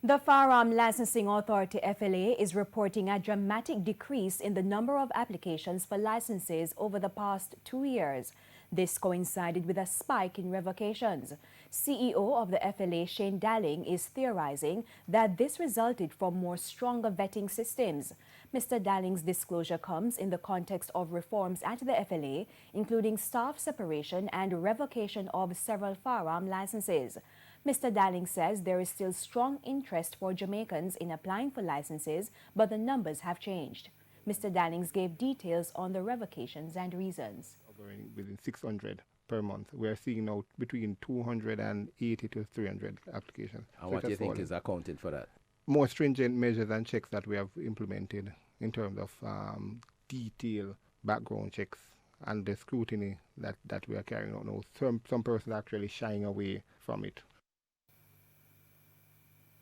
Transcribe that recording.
The Firearm Licensing Authority FLA is reporting a dramatic decrease in the number of applications for licenses over the past 2 years. This coincided with a spike in revocations. CEO of the FLA, Shane Dalling, is theorizing that this resulted from more stronger vetting systems. Mr. Dalling's disclosure comes in the context of reforms at the FLA, including staff separation and revocation of several firearm licenses. Mr. Dalling says there is still strong interest for Jamaicans in applying for licenses, but the numbers have changed. Mr. Dallings gave details on the revocations and reasons. Within 600 per month. We are seeing now between 280 to 300 applications. And what do you think is accounting for that? More stringent measures and checks that we have implemented in terms of detailed background checks and the scrutiny that we are carrying out now. Some persons are actually shying away from it.